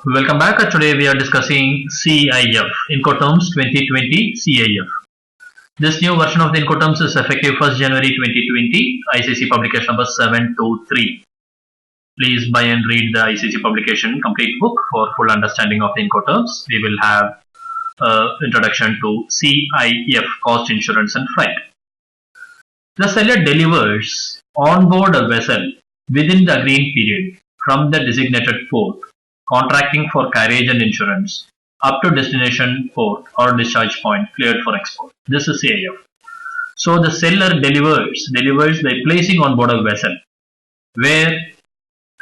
Welcome back. Today we are discussing CIF, Incoterms 2020 CIF. This new version of the Incoterms is effective 1st January 2020, ICC publication number 723. Please buy and read the ICC publication complete book for full understanding of the Incoterms. We will have introduction to CIF, cost, insurance and freight. The seller delivers on board a vessel within the agreed period from the designated port, contracting for carriage and insurance up to destination port or discharge point cleared for export. This is CIF. So the seller delivers by placing on board a vessel where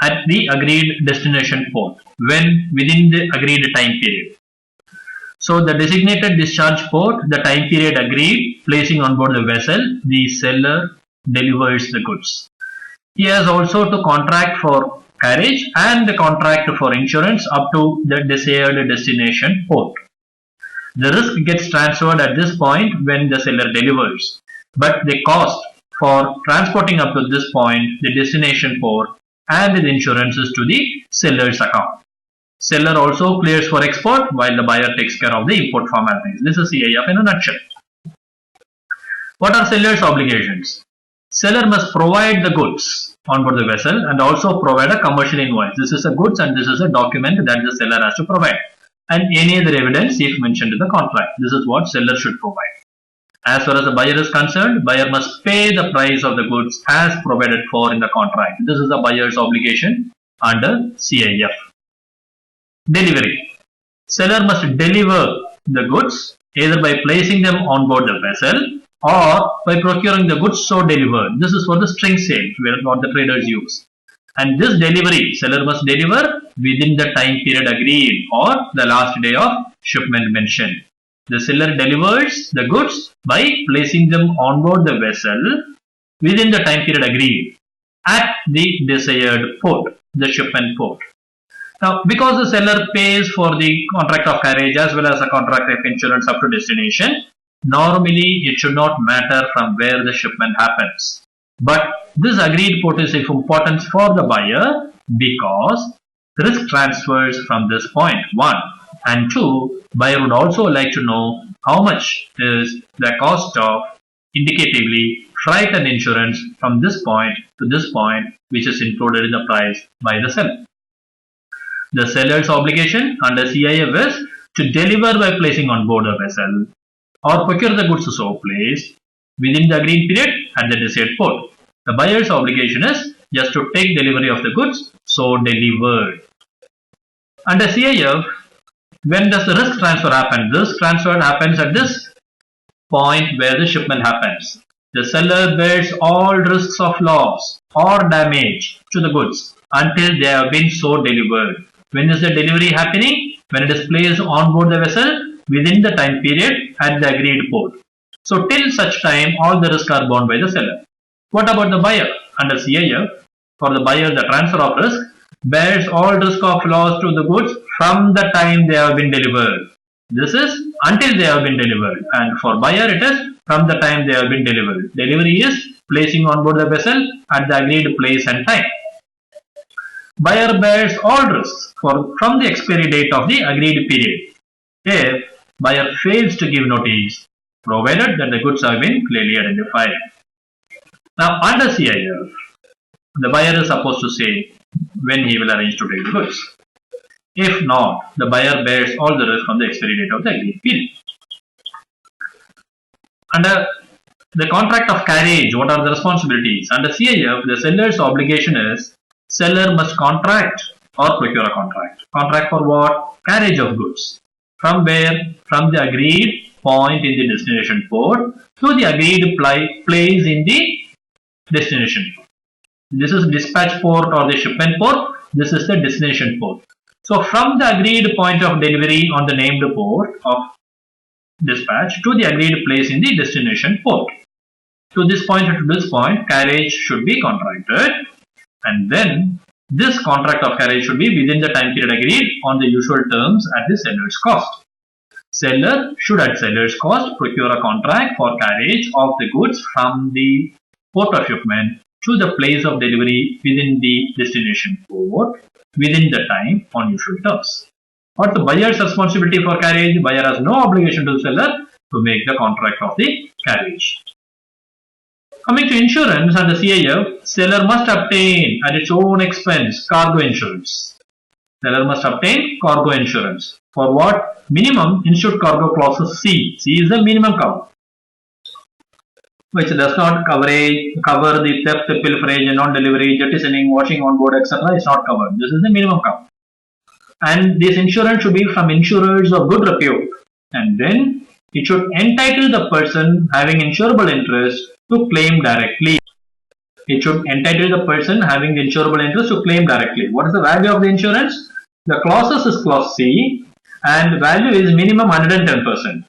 at the agreed destination port when within the agreed time period. So the designated discharge port, the time period agreed, placing on board the vessel, the seller delivers the goods. He has also to contract for carriage and the contract for insurance up to the desired destination port. The risk gets transferred at this point when the seller delivers, but the cost for transporting up to this point, the destination port and the insurance is to the seller's account. Seller also clears for export while the buyer takes care of the import formalities. This is CIF in a nutshell. What are seller's obligations? Seller must provide the goods on board the vessel and also provide a commercial invoice. This is a goods and this is a document that the seller has to provide, and any other evidence if mentioned in the contract. This is what seller should provide. As far as the buyer is concerned, buyer must pay the price of the goods as provided for in the contract. This is the buyer's obligation under CIF. Delivery. Seller must deliver the goods either by placing them on board the vessel or by procuring the goods so delivered. This is for the string sale, what the traders use. And this delivery, seller must deliver within the time period agreed or the last day of shipment mentioned. The seller delivers the goods by placing them on board the vessel within the time period agreed at the desired port, the shipment port. Now, because the seller pays for the contract of carriage as well as the contract of insurance up to destination, normally it should not matter from where the shipment happens. But this agreed port is of importance for the buyer because risk transfers from this point, 1. And 2, buyer would also like to know how much is the cost of indicatively freight and insurance from this point to this point, which is included in the price by the seller. The seller's obligation under CIF is to deliver by placing on board a vessel or procure the goods so placed within the agreed period at the desired port. The buyer's obligation is just to take delivery of the goods so delivered. Under CIF, when does the risk transfer happen? Risk transfer happens at this point where the shipment happens. The seller bears all risks of loss or damage to the goods until they have been so delivered. When is the delivery happening? When it is placed on board the vessel within the time period at the agreed port. So till such time, all the risks are borne by the seller. What about the buyer? Under CIF, for the buyer, the transfer of risk bears all risk of loss to the goods from the time they have been delivered. This is until they have been delivered, and for buyer it is from the time they have been delivered. Delivery is placing on board the vessel at the agreed place and time. Buyer bears all risks from the expiry date of the agreed period if buyer fails to give notice, provided that the goods have been clearly identified. Now, under CIF, the buyer is supposed to say when he will arrange to take the goods. If not, the buyer bears all the risk from the expiry date of the agreed period. Under the contract of carriage, what are the responsibilities? Under CIF, the seller's obligation is seller must contract or procure a contract. Contract for what? Carriage of goods. From where? From the agreed point in the destination port to the agreed place in the destination port. This is dispatch port or the shipment port. This is the destination port. So from the agreed point of delivery on the named port of dispatch to the agreed place in the destination port. To this point or to this point, carriage should be contracted, and then this contract of carriage should be within the time period agreed on the usual terms at the seller's cost. Seller should at seller's cost procure a contract for carriage of the goods from the port of shipment to the place of delivery within the destination port within the time on usual terms. What's the buyer's responsibility for carriage? Buyer has no obligation to the seller to make the contract of the carriage. Coming to insurance under CIF, seller must obtain at its own expense cargo insurance. Seller must obtain cargo insurance. For what? Minimum insured cargo clauses C. C is the minimum cover, which does not cover the theft, pilferage, non-delivery, jettisoning, washing on board, etc. is not covered. This is the minimum cover. And this insurance should be from insurers of good repute. And then it should entitle the person having insurable interest to claim directly. It should entitle the person having the insurable interest to claim directly. What is the value of the insurance? The clauses is clause C and the value is minimum 110%.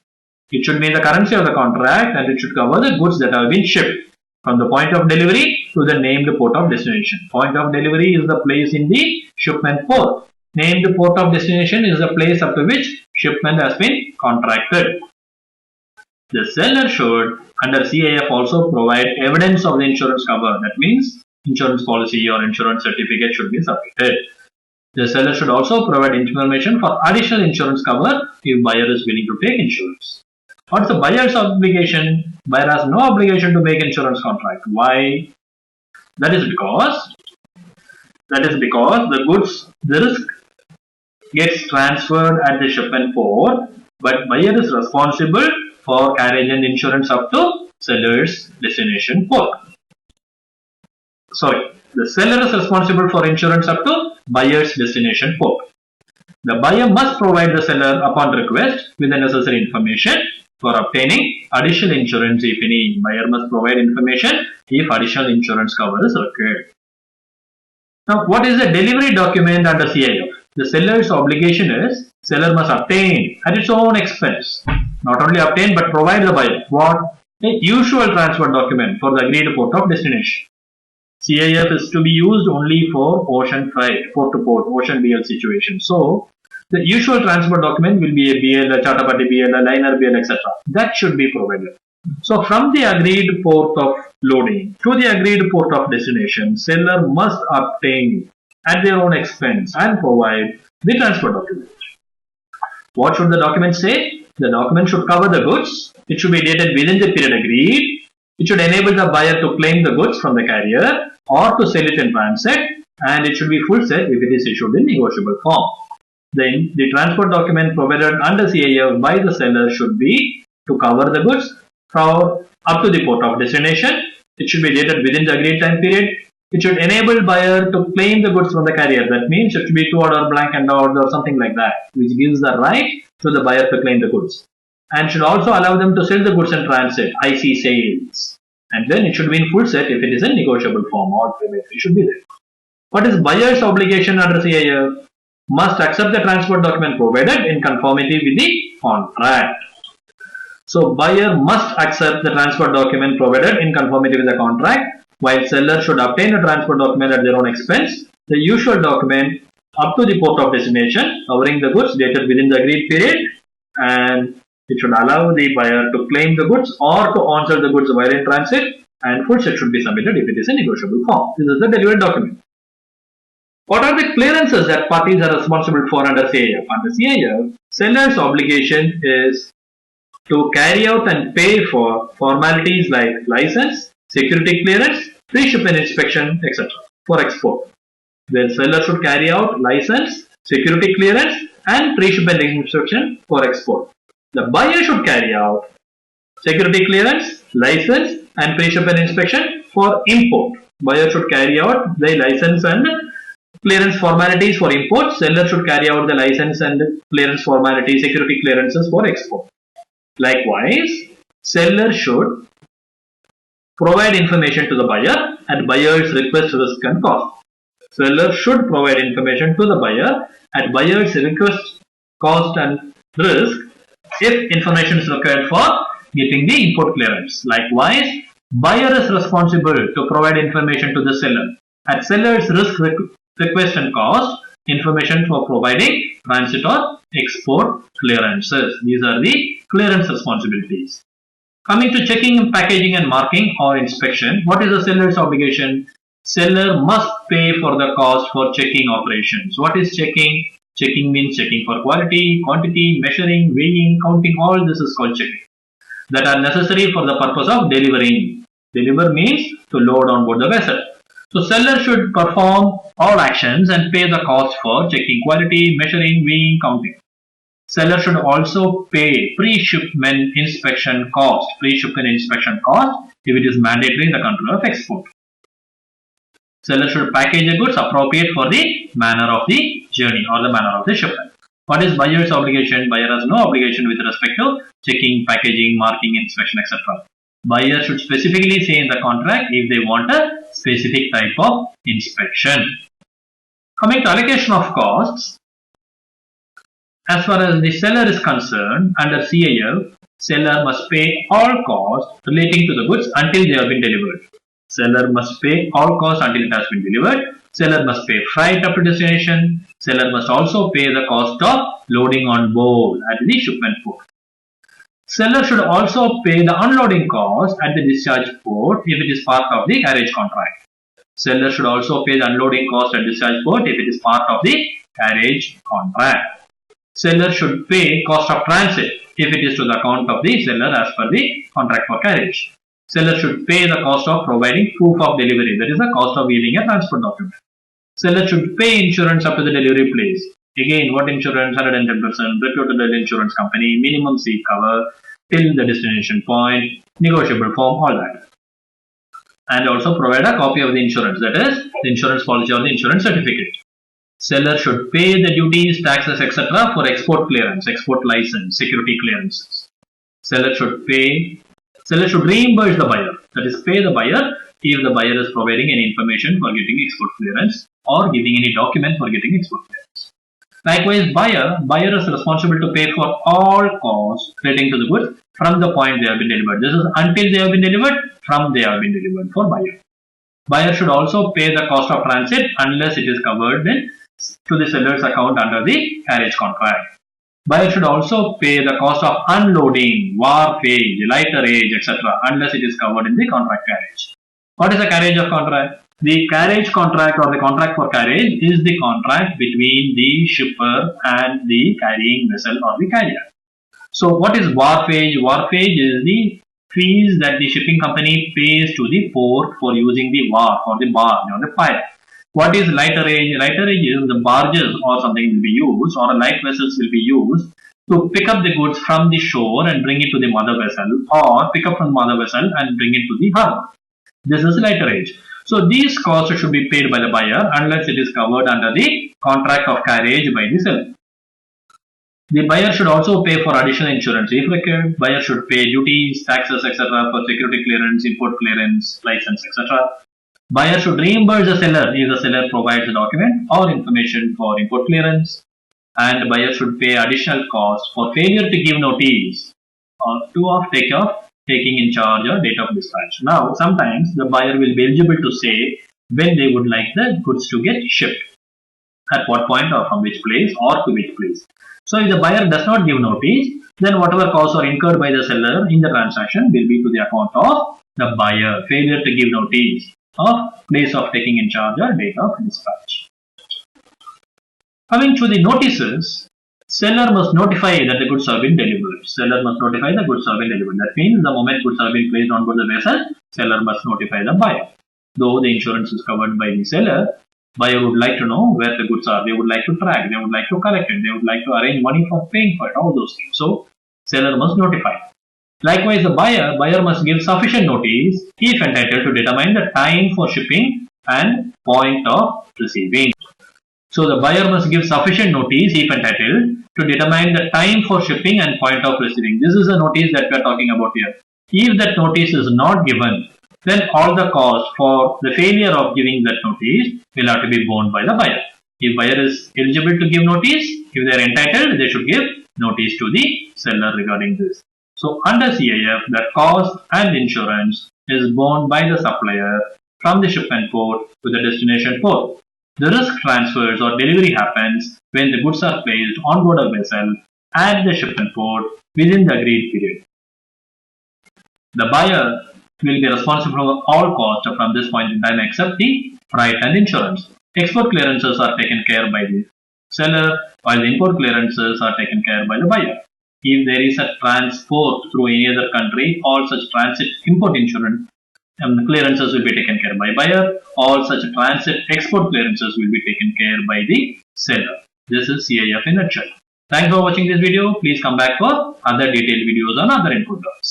It should be the currency of the contract and it should cover the goods that have been shipped from the point of delivery to the named port of destination. Point of delivery is the place in the shipment port. Named port of destination is the place up to which shipment has been contracted. The seller should under CIF also provide evidence of the insurance cover. That means insurance policy or insurance certificate should be submitted. The seller should also provide information for additional insurance cover if buyer is willing to take insurance. What's the buyer's obligation? Buyer has no obligation to make insurance contract. Why? That is because the goods, the risk gets transferred at the shipment port, but buyer is responsible for carriage and insurance up to seller's destination port. Sorry, the seller is responsible for insurance up to buyer's destination port. The buyer must provide the seller upon request with the necessary information for obtaining additional insurance if any. Buyer must provide information if additional insurance cover is required. Now, what is the delivery document under CIF? The seller's obligation is seller must obtain at its own expense. Not only obtain but provide the buyer what? A usual transfer document for the agreed port of destination. CIF is to be used only for ocean freight, port to port, ocean BL situation. So, the usual transfer document will be a BL, a Chartapati BL, a liner BL, etc. That should be provided. So, from the agreed port of loading to the agreed port of destination, seller must obtain at their own expense and provide the transfer document. What should the document say? The document should cover the goods. It should be dated within the period agreed. It should enable the buyer to claim the goods from the carrier or to sell it in transit, and it should be full set if it is issued in negotiable form. Then the transport document provided under CIF by the seller should be to cover the goods from up to the port of destination. It should be dated within the agreed time period. It should enable buyer to claim the goods from the carrier. That means it should be 2 order blank and order or something like that, which gives the right to the buyer to claim the goods. And should also allow them to sell the goods in transit, IC sales. And then it should be in full set if it is in negotiable form. All payments should be there. What is buyer's obligation under CIF? Must accept the transport document provided in conformity with the contract. So buyer must accept the transport document provided in conformity with the contract, while seller should obtain a transport document at their own expense. The usual document up to the port of destination covering the goods dated within the agreed period, and it should allow the buyer to claim the goods or to on-sell the goods while in transit, and full set should be submitted if it is a negotiable form. This is the delivery document. What are the clearances that parties are responsible for under CIF? Under CIF, seller's obligation is to carry out and pay for formalities like license, security clearance, pre-shipment inspection, etc. for export. The seller should carry out license, security clearance and pre-shipment inspection for export. The buyer should carry out security clearance, license and pre-shipment inspection for import. Buyer should carry out the license and clearance formalities for import. Seller should carry out the license and clearance formalities, security clearances for export. Likewise, seller should provide information to the buyer at buyer's request, risk and cost. Seller should provide information to the buyer at buyer's request, cost and risk if information is required for getting the import clearance. Likewise, buyer is responsible to provide information to the seller at seller's risk, request and cost information for providing transit or export clearances. These are the clearance responsibilities. Coming to checking, packaging and marking or inspection, what is the seller's obligation? Seller must pay for the cost for checking operations. What is checking? Checking means checking for quality, quantity, measuring, weighing, counting. All this is called checking. That are necessary for the purpose of delivering. Deliver means to load on board the vessel. So seller should perform all actions and pay the cost for checking quality, measuring, weighing, counting. Seller should also pay pre-shipment inspection cost. Pre-shipment inspection cost if it is mandatory in the country of export. Seller should package the goods appropriate for the manner of the journey or the manner of the shipment. What is buyer's obligation? Buyer has no obligation with respect to checking, packaging, marking, inspection, etc. Buyer should specifically say in the contract if they want a specific type of inspection. Coming to allocation of costs, as far as the seller is concerned, under CIF, seller must pay all costs relating to the goods until they have been delivered. Seller must pay all costs until it has been delivered. Seller must pay freight up to destination. Seller must also pay the cost of loading on board at the shipment port. Seller should also pay the unloading cost at the discharge port if it is part of the carriage contract. Seller should also pay the unloading cost at discharge port if it is part of the carriage contract. Seller should pay cost of transit if it is to the account of the seller as per the contract for carriage. Seller should pay the cost of providing proof of delivery, that is the cost of giving a transport document. Seller should pay insurance up to the delivery place. Again, what insurance? 110%, reputable insurance company, minimum seat cover till the destination point, negotiable form, all that. And also provide a copy of the insurance, that is the insurance policy or the insurance certificate. Seller should pay the duties, taxes, etc. for export clearance, export license, security clearances. Seller should reimburse the buyer, that is pay the buyer if the buyer is providing any information for getting export clearance or giving any document for getting export clearance. Likewise, buyer is responsible to pay for all costs relating to the goods from the point they have been delivered. This is until they have been delivered, from they have been delivered for buyer. Buyer should also pay the cost of transit unless it is covered then to the seller's account under the carriage contract. Buyer should also pay the cost of unloading, wharfage, lighterage, etc. unless it is covered in the contract carriage. What is a carriage of contract? The carriage contract or the contract for carriage is the contract between the shipper and the carrying vessel or the carrier. So what is wharfage? Wharfage is the fees that the shipping company pays to the port for using the wharf or the barge or the pier. What is lighterage? Lighterage is the barges or something will be used or light vessels will be used to pick up the goods from the shore and bring it to the mother vessel or pick up from the mother vessel and bring it to the harbor. This is lighterage. So these costs should be paid by the buyer unless it is covered under the contract of carriage by the seller. The buyer should also pay for additional insurance if required. Buyer should pay duties, taxes, etc. for security clearance, import clearance, license, etc. Buyer should reimburse the seller if the seller provides a document or information for import clearance. And buyer should pay additional costs for failure to give notice or taking in charge or date of dispatch. Now, sometimes the buyer will be eligible to say when they would like the goods to get shipped, at what point or from which place or to which place. So, if the buyer does not give notice, then whatever costs are incurred by the seller in the transaction will be to the account of the buyer. Failure to give notice of place of taking in charge or date of dispatch. Coming to the notices, seller must notify that the goods have been delivered. Seller must notify the goods have been delivered. That means the moment goods have been placed on board the vessel, seller must notify the buyer. Though the insurance is covered by the seller, buyer would like to know where the goods are. They would like to track. They would like to collect it. They would like to arrange money for paying for it. All those things. So, seller must notify. Likewise, the buyer must give sufficient notice if entitled to determine the time for shipping and point of receiving. So, the buyer must give sufficient notice if entitled to determine the time for shipping and point of receiving. This is a notice that we are talking about here. If that notice is not given, then all the costs for the failure of giving that notice will have to be borne by the buyer. If buyer is eligible to give notice, if they are entitled, they should give notice to the seller regarding this. So under CIF, the cost and insurance is borne by the supplier from the shipment port to the destination port. The risk transfers or delivery happens when the goods are placed on board a vessel at the shipment port within the agreed period. The buyer will be responsible for all costs from this point in time except the freight and insurance. Export clearances are taken care by the seller, while the import clearances are taken care by the buyer. If there is a transport through any other country, all such transit import insurance clearances will be taken care by buyer. All such transit export clearances will be taken care by the seller. This is CIF in a nutshell. Thanks for watching this video. Please come back for other detailed videos on other input terms.